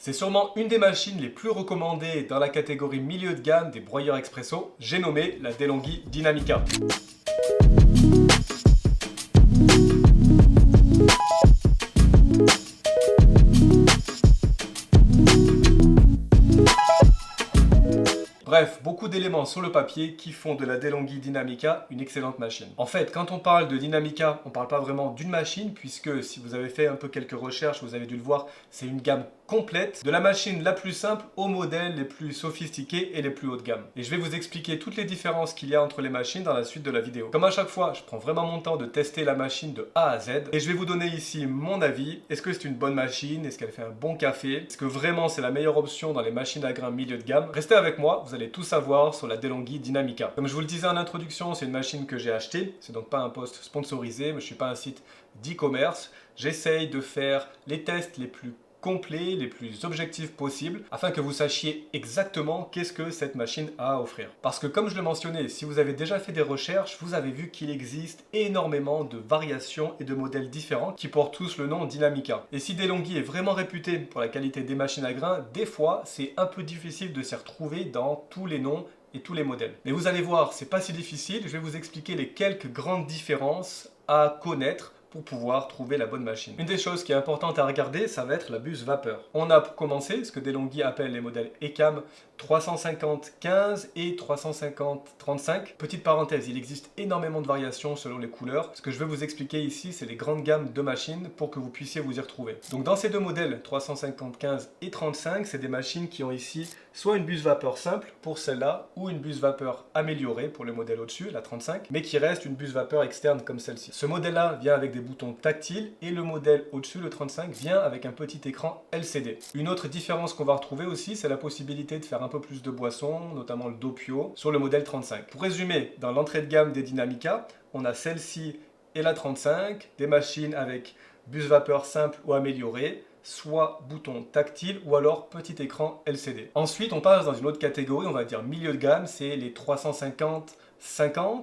C'est sûrement une des machines les plus recommandées dans la catégorie milieu de gamme des broyeurs expresso, j'ai nommé la DeLonghi Dynamica. Bref, beaucoup d'éléments sur le papier qui font de la DeLonghi Dynamica une excellente machine. En fait, quand on parle de Dynamica, on ne parle pas vraiment d'une machine, puisque si vous avez fait un peu quelques recherches, vous avez dû le voir, c'est une gamme complète, de la machine la plus simple aux modèles les plus sophistiqués et les plus haut de gamme. Et je vais vous expliquer toutes les différences qu'il y a entre les machines dans la suite de la vidéo. Comme à chaque fois, je prends vraiment mon temps de tester la machine de A à Z, et je vais vous donner ici mon avis. Est-ce que c'est une bonne machine? Est-ce qu'elle fait un bon café? Est-ce que vraiment c'est la meilleure option dans les machines à grains milieu de gamme? Restez avec moi, vous allez tout savoir sur la DeLonghi Dynamica. Comme je vous le disais en introduction, c'est une machine que j'ai achetée, c'est donc pas un post sponsorisé, mais je ne suis pas un site d'e-commerce. J'essaye de faire les tests les plus complets, les plus objectifs possibles, afin que vous sachiez exactement qu'est-ce que cette machine a à offrir. Parce que comme je le mentionnais, si vous avez déjà fait des recherches, vous avez vu qu'il existe énormément de variations et de modèles différents qui portent tous le nom Dynamica. Et si DeLonghi est vraiment réputé pour la qualité des machines à grains, des fois c'est un peu difficile de s'y retrouver dans tous les noms et tous les modèles. Mais vous allez voir, c'est pas si difficile, je vais vous expliquer les quelques grandes différences à connaître pour pouvoir trouver la bonne machine. Une des choses qui est importante à regarder, ça va être la buse vapeur. On a pour commencer ce que DeLonghi appelle les modèles ECAM 350-15 et 350-35. Petite parenthèse, il existe énormément de variations selon les couleurs. Ce que je vais vous expliquer ici, c'est les grandes gammes de machines pour que vous puissiez vous y retrouver. Donc dans ces deux modèles, 350-15 et 35, c'est des machines qui ont ici soit une buse vapeur simple pour celle-là, ou une buse vapeur améliorée pour le modèle au-dessus, la 35, mais qui reste une buse vapeur externe comme celle-ci. Ce modèle-là vient avec des boutons tactiles et le modèle au-dessus, le 35, vient avec un petit écran LCD. Une autre différence qu'on va retrouver aussi, c'est la possibilité de faire un peu plus de boissons, notamment le Doppio, sur le modèle 35. Pour résumer, dans l'entrée de gamme des Dynamica, on a celle-ci et la 35, des machines avec buse vapeur simple ou améliorée, soit bouton tactile ou alors petit écran LCD. Ensuite, on passe dans une autre catégorie, on va dire milieu de gamme, c'est les 350-50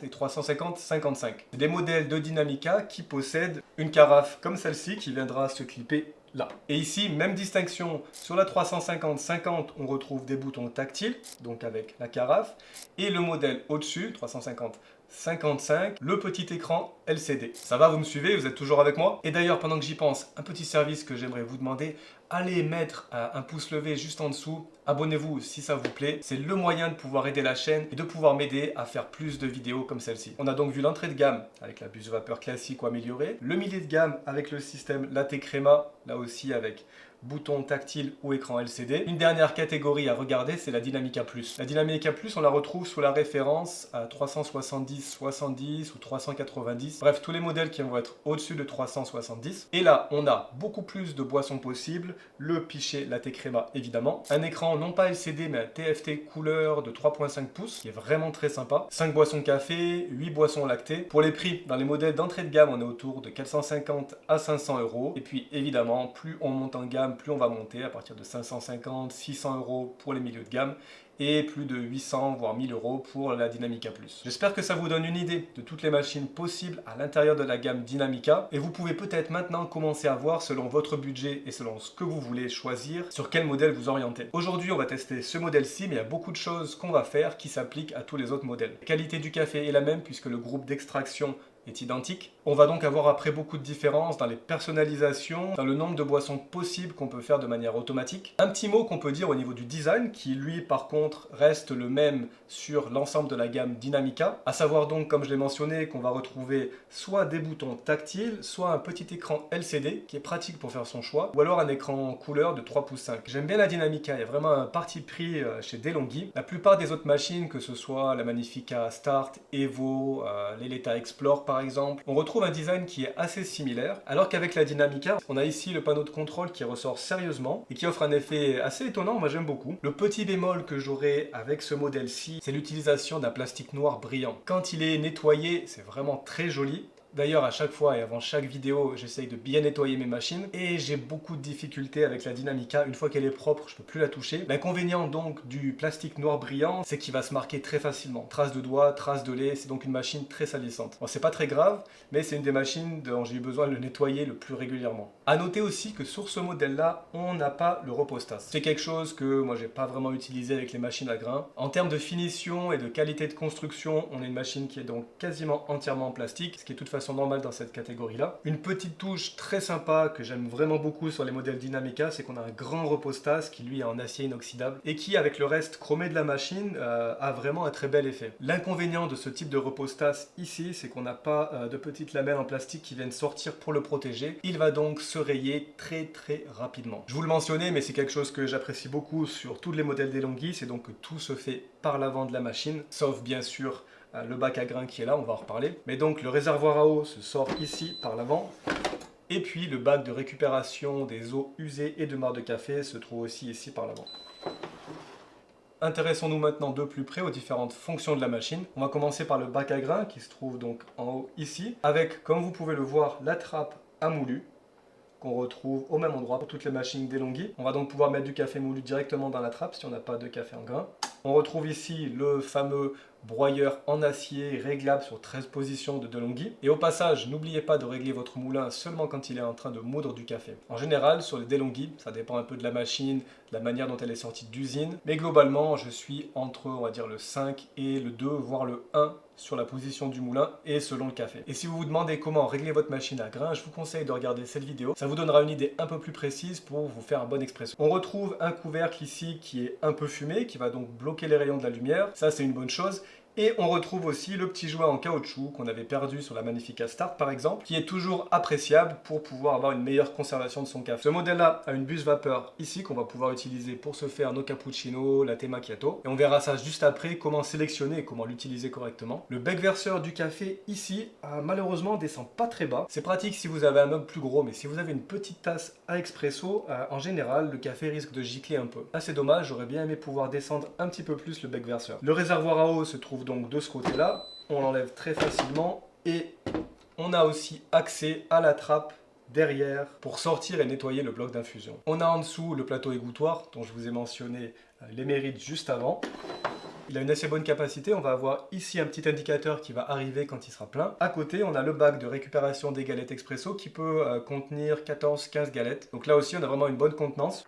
et 350-55. C'est des modèles de Dynamica qui possèdent une carafe comme celle-ci qui viendra se clipper là. Et ici, même distinction, sur la 350-50, on retrouve des boutons tactiles, donc avec la carafe, et le modèle au-dessus, 350-55, le petit écran LCD. Ça va, vous me suivez? Vous êtes toujours avec moi? Et d'ailleurs, pendant que j'y pense, un petit service que j'aimerais vous demander, allez mettre un pouce levé juste en dessous, abonnez-vous si ça vous plaît, c'est le moyen de pouvoir aider la chaîne et de pouvoir m'aider à faire plus de vidéos comme celle-ci. On a donc vu l'entrée de gamme avec la buse vapeur classique ou améliorée, le milieu de gamme avec le système Latte Crema, là aussi avec bouton tactile ou écran LCD. Une dernière catégorie à regarder, c'est la Dynamica Plus. La Dynamica Plus, on la retrouve sous la référence à 370-70 ou 390. Bref, tous les modèles qui vont être au-dessus de 370. Et là, on a beaucoup plus de boissons possibles. Le pichet Latte Crema, évidemment. Un écran non pas LCD, mais un TFT couleur de 3.5 pouces, qui est vraiment très sympa. 5 boissons café, 8 boissons lactées. Pour les prix, dans les modèles d'entrée de gamme, on est autour de 450 à 500 euros. Et puis, évidemment, plus on monte en gamme, plus on va monter à partir de 550, 600 euros pour les milieux de gamme et plus de 800 voire 1000 euros pour la Dynamica Plus. J'espère que ça vous donne une idée de toutes les machines possibles à l'intérieur de la gamme Dynamica et vous pouvez peut-être maintenant commencer à voir selon votre budget et selon ce que vous voulez choisir sur quel modèle vous orienter. Aujourd'hui on va tester ce modèle-ci mais il y a beaucoup de choses qu'on va faire qui s'appliquent à tous les autres modèles. La qualité du café est la même puisque le groupe d'extraction est identique. On va donc avoir après beaucoup de différences dans les personnalisations, dans le nombre de boissons possibles qu'on peut faire de manière automatique. Un petit mot qu'on peut dire au niveau du design, qui lui par contre reste le même sur l'ensemble de la gamme Dynamica, à savoir donc comme je l'ai mentionné qu'on va retrouver soit des boutons tactiles, soit un petit écran LCD qui est pratique pour faire son choix, ou alors un écran couleur de 3 pouces 5. J'aime bien la Dynamica, il y a vraiment un parti pris chez DeLonghi. La plupart des autres machines, que ce soit la Magnifica Start, Evo, l'Eletta Explore par exemple, on retrouve un design qui est assez similaire, alors qu'avec la Dynamica, on a ici le panneau de contrôle qui ressort sérieusement et qui offre un effet assez étonnant, moi j'aime beaucoup. Le petit bémol que j'aurai avec ce modèle-ci, c'est l'utilisation d'un plastique noir brillant. Quand il est nettoyé, c'est vraiment très joli. D'ailleurs, à chaque fois et avant chaque vidéo, j'essaye de bien nettoyer mes machines et j'ai beaucoup de difficultés avec la Dynamica. Une fois qu'elle est propre, je peux plus la toucher. L'inconvénient donc du plastique noir brillant, c'est qu'il va se marquer très facilement. Traces de doigts, traces de lait, c'est donc une machine très salissante. Bon, c'est pas très grave, mais c'est une des machines dont j'ai eu besoin de le nettoyer le plus régulièrement. À noter aussi que sur ce modèle-là, on n'a pas le repose-tasse. C'est quelque chose que moi j'ai pas vraiment utilisé avec les machines à grains. En termes de finition et de qualité de construction, on a une machine qui est donc quasiment entièrement en plastique, ce qui est de toute façon normal dans cette catégorie-là. Une petite touche très sympa que j'aime vraiment beaucoup sur les modèles Dynamica, c'est qu'on a un grand repose-tasse qui lui est en acier inoxydable et qui, avec le reste chromé de la machine, a vraiment un très bel effet. L'inconvénient de ce type de repose-tasse ici, c'est qu'on n'a pas de petites lamelles en plastique qui viennent sortir pour le protéger. Il va donc se rayer très rapidement. Je vous le mentionnais, mais c'est quelque chose que j'apprécie beaucoup sur tous les modèles DeLonghi, c'est donc que tout se fait par l'avant de la machine, sauf bien sûr le bac à grains qui est là, on va en reparler. Mais donc le réservoir à eau se sort ici par l'avant. Et puis le bac de récupération des eaux usées et de marc de café se trouve aussi ici par l'avant. Intéressons-nous maintenant de plus près aux différentes fonctions de la machine. On va commencer par le bac à grains qui se trouve donc en haut ici, avec, comme vous pouvez le voir, la trappe à moulu qu'on retrouve au même endroit pour toutes les machines DeLonghi. On va donc pouvoir mettre du café moulu directement dans la trappe si on n'a pas de café en grains. On retrouve ici le fameux broyeur en acier réglable sur 13 positions de DeLonghi. Et au passage, n'oubliez pas de régler votre moulin seulement quand il est en train de moudre du café. En général, sur les DeLonghi, ça dépend un peu de la machine, de la manière dont elle est sortie d'usine. Mais globalement, je suis entre, on va dire, le 5 et le 2, voire le 1 sur la position du moulin et selon le café. Et si vous vous demandez comment régler votre machine à grains, je vous conseille de regarder cette vidéo. Ça vous donnera une idée un peu plus précise pour vous faire un bon expresso. On retrouve un couvercle ici qui est un peu fumé, qui va donc bloquer les rayons de la lumière. Ça, c'est une bonne chose. Et on retrouve aussi le petit joint en caoutchouc qu'on avait perdu sur la Magnifica Start par exemple, qui est toujours appréciable pour pouvoir avoir une meilleure conservation de son café. Ce modèle-là a une buse vapeur ici qu'on va pouvoir utiliser pour se faire nos cappuccinos, latte macchiato. Et on verra ça juste après, comment sélectionner et comment l'utiliser correctement. Le bec verseur du café ici, malheureusement, descend pas très bas. C'est pratique si vous avez un mug plus gros, mais si vous avez une petite tasse à expresso, en général, le café risque de gicler un peu. Là, c'est dommage, j'aurais bien aimé pouvoir descendre un petit peu plus le bec verseur. Le réservoir à eau se trouve donc de ce côté-là, on l'enlève très facilement et on a aussi accès à la trappe derrière pour sortir et nettoyer le bloc d'infusion. On a en dessous le plateau égouttoir dont je vous ai mentionné les mérites juste avant. Il a une assez bonne capacité, on va avoir ici un petit indicateur qui va arriver quand il sera plein. À côté, on a le bac de récupération des galettes expresso qui peut contenir 14-15 galettes. Donc là aussi, on a vraiment une bonne contenance.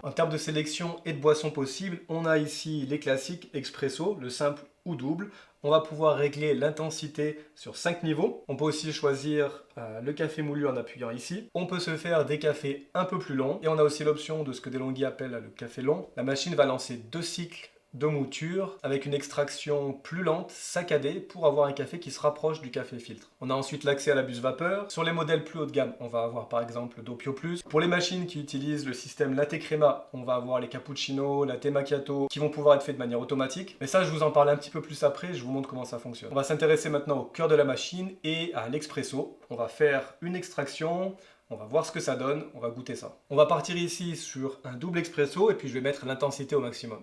En termes de sélection et de boissons possibles, on a ici les classiques expresso, le simple ou double. On va pouvoir régler l'intensité sur 5 niveaux. On peut aussi choisir le café moulu en appuyant ici. On peut se faire des cafés un peu plus longs. Et on a aussi l'option de ce que DeLonghi appelle le café long. La machine va lancer 2 cycles de mouture avec une extraction plus lente, saccadée, pour avoir un café qui se rapproche du café filtre. On a ensuite l'accès à la buse vapeur. Sur les modèles plus haut de gamme, on va avoir par exemple Doppio Plus. Pour les machines qui utilisent le système latte crema, on va avoir les cappuccinos, latte macchiato qui vont pouvoir être faits de manière automatique. Mais ça, je vous en parle un petit peu plus après, je vous montre comment ça fonctionne. On va s'intéresser maintenant au cœur de la machine et à l'expresso. On va faire une extraction. On va voir ce que ça donne, on va goûter ça. On va partir ici sur un double expresso et puis je vais mettre l'intensité au maximum.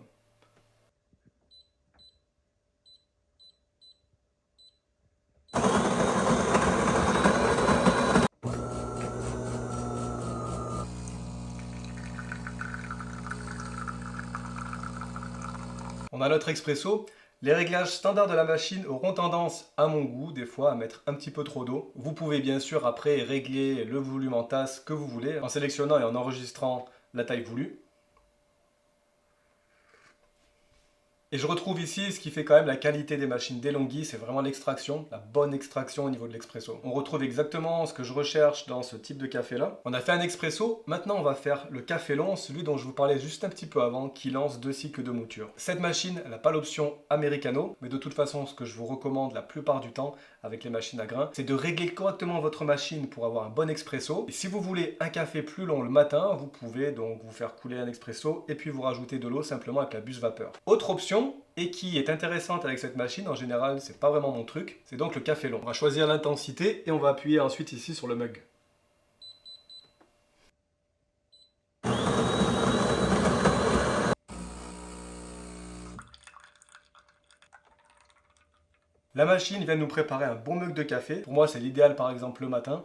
On a notre expresso. Les réglages standards de la machine auront tendance, à mon goût, des fois à mettre un petit peu trop d'eau. Vous pouvez bien sûr après régler le volume en tasse que vous voulez en sélectionnant et en enregistrant la taille voulue. Et je retrouve ici ce qui fait quand même la qualité des machines DeLonghi, c'est vraiment l'extraction, la bonne extraction au niveau de l'expresso. On retrouve exactement ce que je recherche dans ce type de café là. On a fait un expresso, maintenant on va faire le café long, celui dont je vous parlais juste un petit peu avant, qui lance 2 cycles de mouture. Cette machine, elle n'a pas l'option Americano, mais de toute façon ce que je vous recommande la plupart du temps avec les machines à grains, c'est de régler correctement votre machine pour avoir un bon expresso. Et si vous voulez un café plus long le matin, vous pouvez donc vous faire couler un expresso et puis vous rajouter de l'eau simplement avec la buse vapeur. Autre option, et qui est intéressante avec cette machine, en général c'est pas vraiment mon truc, c'est donc le café long. On va choisir l'intensité et on va appuyer ensuite ici sur le mug. La machine vient de nous préparer un bon mug de café. Pour moi, c'est l'idéal par exemple le matin.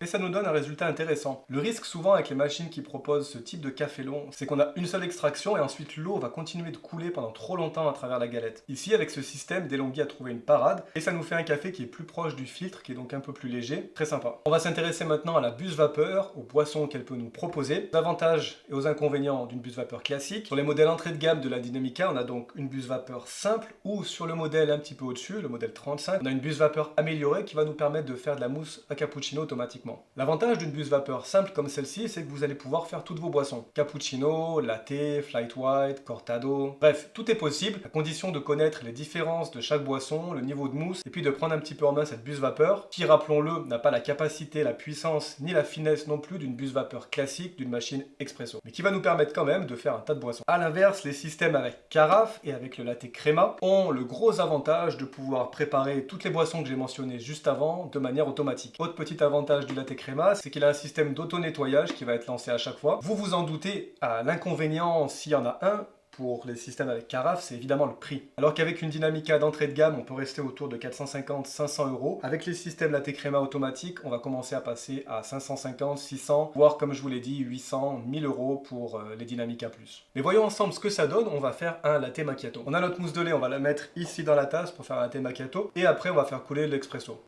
Et ça nous donne un résultat intéressant. Le risque souvent avec les machines qui proposent ce type de café long, c'est qu'on a une seule extraction et ensuite l'eau va continuer de couler pendant trop longtemps à travers la galette. Ici, avec ce système, DeLonghi a trouvé une parade et ça nous fait un café qui est plus proche du filtre, qui est donc un peu plus léger, très sympa. On va s'intéresser maintenant à la buse vapeur, aux boissons qu'elle peut nous proposer, aux avantages et aux inconvénients d'une buse vapeur classique. Sur les modèles entrée de gamme de la Dynamica, on a donc une buse vapeur simple ou sur le modèle un petit peu au-dessus, le modèle 35, on a une buse vapeur améliorée qui va nous permettre de faire de la mousse à cappuccino automatiquement. L'avantage d'une buse vapeur simple comme celle-ci, c'est que vous allez pouvoir faire toutes vos boissons. Cappuccino, latte, flight white, cortado, bref, tout est possible, à condition de connaître les différences de chaque boisson, le niveau de mousse, et puis de prendre un petit peu en main cette buse vapeur, qui, rappelons-le, n'a pas la capacité, la puissance, ni la finesse non plus d'une buse vapeur classique, d'une machine expresso, mais qui va nous permettre quand même de faire un tas de boissons. A l'inverse, les systèmes avec carafe et avec le latte crema ont le gros avantage de pouvoir préparer toutes les boissons que j'ai mentionnées juste avant de manière automatique. Autre petit avantage du latte crema, c'est qu'il a un système d'auto-nettoyage qui va être lancé à chaque fois. Vous vous en doutez, l'inconvénient, s'il y en a un, pour les systèmes avec carafe, c'est évidemment le prix. Alors qu'avec une Dynamica d'entrée de gamme, on peut rester autour de 450-500 euros. Avec les systèmes latte crema automatiques, on va commencer à passer à 550, 600, voire comme je vous l'ai dit, 800, 1000 euros pour les Dynamica Plus. Mais voyons ensemble ce que ça donne. On va faire un latte macchiato. On a notre mousse de lait, on va la mettre ici dans la tasse pour faire un latte macchiato. Et après, on va faire couler l'expresso.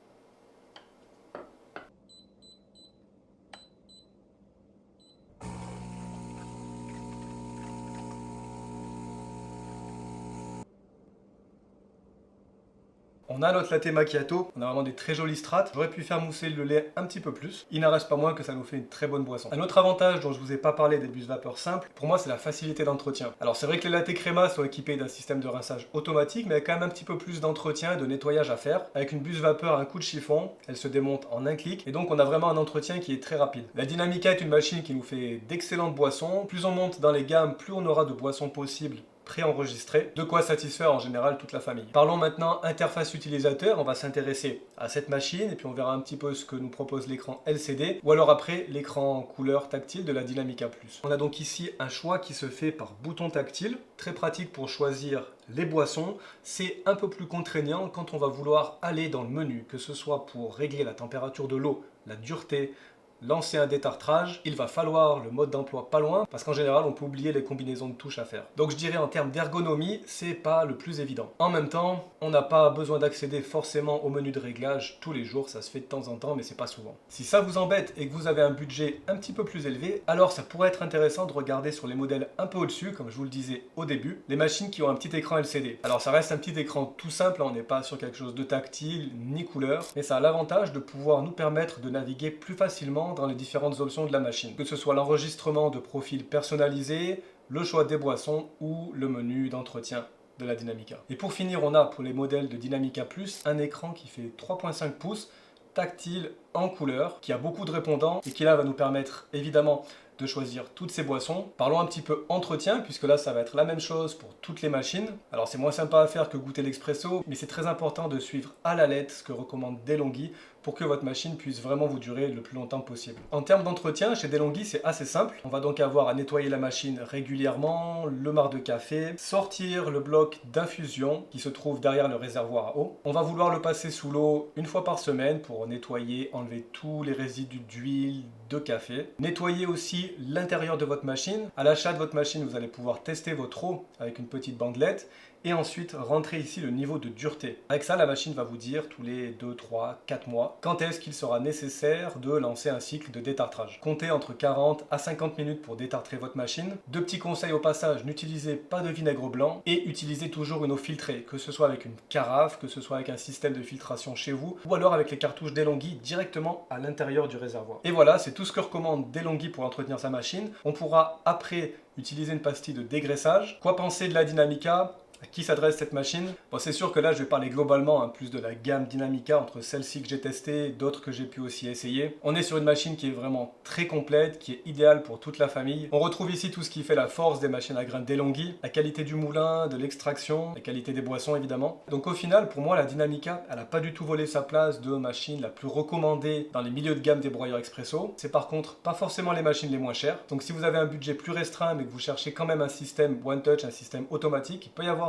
On a notre latte macchiato, on a vraiment des très jolies strates. J'aurais pu faire mousser le lait un petit peu plus. Il n'en reste pas moins que ça nous fait une très bonne boisson. Un autre avantage dont je vous ai pas parlé des buses vapeur simples, pour moi c'est la facilité d'entretien. Alors c'est vrai que les latte crema sont équipés d'un système de rinçage automatique, mais il y a quand même un petit peu plus d'entretien et de nettoyage à faire. Avec une buse vapeur à un coup de chiffon, elle se démonte en un clic, et donc on a vraiment un entretien qui est très rapide. La Dynamica est une machine qui nous fait d'excellentes boissons. Plus on monte dans les gammes, plus on aura de boissons possibles préenregistré, de quoi satisfaire en général toute la famille. Parlons maintenant interface utilisateur, on va s'intéresser à cette machine et puis on verra un petit peu ce que nous propose l'écran LCD ou alors après l'écran couleur tactile de la Dynamica Plus. On a donc ici un choix qui se fait par bouton tactile, très pratique pour choisir les boissons. C'est un peu plus contraignant quand on va vouloir aller dans le menu, que ce soit pour régler la température de l'eau, la dureté, lancer un détartrage, il va falloir le mode d'emploi pas loin, parce qu'en général on peut oublier les combinaisons de touches à faire. Donc je dirais en termes d'ergonomie, c'est pas le plus évident. En même temps, on n'a pas besoin d'accéder forcément au menu de réglage tous les jours, ça se fait de temps en temps, mais c'est pas souvent. Si ça vous embête et que vous avez un budget un petit peu plus élevé, alors ça pourrait être intéressant de regarder sur les modèles un peu au-dessus, comme je vous le disais au début, les machines qui ont un petit écran LCD. Alors ça reste un petit écran tout simple, on n'est pas sur quelque chose de tactile ni couleur, mais ça a l'avantage de pouvoir nous permettre de naviguer plus facilement dans les différentes options de la machine, que ce soit l'enregistrement de profils personnalisés, le choix des boissons ou le menu d'entretien de la Dynamica. Et pour finir, on a pour les modèles de Dynamica Plus un écran qui fait 3,5 pouces, tactile en couleur, qui a beaucoup de répondants et qui là va nous permettre évidemment de choisir toutes ces boissons. Parlons un petit peu entretien, puisque là ça va être la même chose pour toutes les machines. Alors c'est moins sympa à faire que goûter l'expresso, mais c'est très important de suivre à la lettre ce que recommande DeLonghi pour que votre machine puisse vraiment vous durer le plus longtemps possible. En termes d'entretien, chez DeLonghi, c'est assez simple. On va donc avoir à nettoyer la machine régulièrement, le marc de café, sortir le bloc d'infusion qui se trouve derrière le réservoir à eau. On va vouloir le passer sous l'eau une fois par semaine pour nettoyer, enlever tous les résidus d'huile, de café. Nettoyer aussi l'intérieur de votre machine. À l'achat de votre machine, vous allez pouvoir tester votre eau avec une petite bandelette et ensuite rentrer ici le niveau de dureté. Avec ça, la machine va vous dire tous les 2, 3, 4 mois quand est-ce qu'il sera nécessaire de lancer un cycle de détartrage. Comptez entre 40 à 50 minutes pour détartrer votre machine. Deux petits conseils au passage, n'utilisez pas de vinaigre blanc et utilisez toujours une eau filtrée, que ce soit avec une carafe, que ce soit avec un système de filtration chez vous ou alors avec les cartouches DeLonghi directement à l'intérieur du réservoir. Et voilà, c'est tout ce que recommande DeLonghi pour entretenir sa machine. On pourra après utiliser une pastille de dégraissage. Quoi penser de la Dynamica ? À qui s'adresse cette machine? Bon, c'est sûr que là je vais parler globalement, plus de la gamme Dynamica entre celle-ci que j'ai testée et d'autres que j'ai pu aussi essayer. On est sur une machine qui est vraiment très complète, qui est idéale pour toute la famille. On retrouve ici tout ce qui fait la force des machines à grains DeLonghi, la qualité du moulin, de l'extraction, la qualité des boissons évidemment. Donc au final, pour moi, la Dynamica, elle n'a pas du tout volé sa place de machine la plus recommandée dans les milieux de gamme des broyeurs expresso. C'est par contre pas forcément les machines les moins chères. Donc si vous avez un budget plus restreint mais que vous cherchez quand même un système one touch, un système automatique, il peut y avoir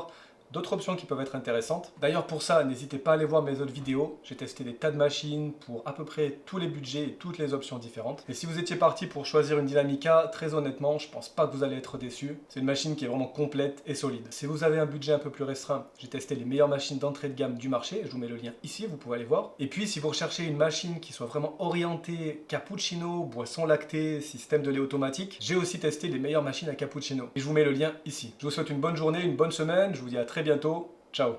d'autres options qui peuvent être intéressantes. D'ailleurs pour ça, n'hésitez pas à aller voir mes autres vidéos. J'ai testé des tas de machines pour à peu près tous les budgets et toutes les options différentes. Et si vous étiez parti pour choisir une Dynamica, très honnêtement, je pense pas que vous allez être déçu. C'est une machine qui est vraiment complète et solide. Si vous avez un budget un peu plus restreint, j'ai testé les meilleures machines d'entrée de gamme du marché. Je vous mets le lien ici, vous pouvez aller voir. Et puis si vous recherchez une machine qui soit vraiment orientée cappuccino, boisson lactée, système de lait automatique, j'ai aussi testé les meilleures machines à cappuccino. Et je vous mets le lien ici. Je vous souhaite une bonne journée, une bonne semaine. Je vous dis à très bientôt. Ciao.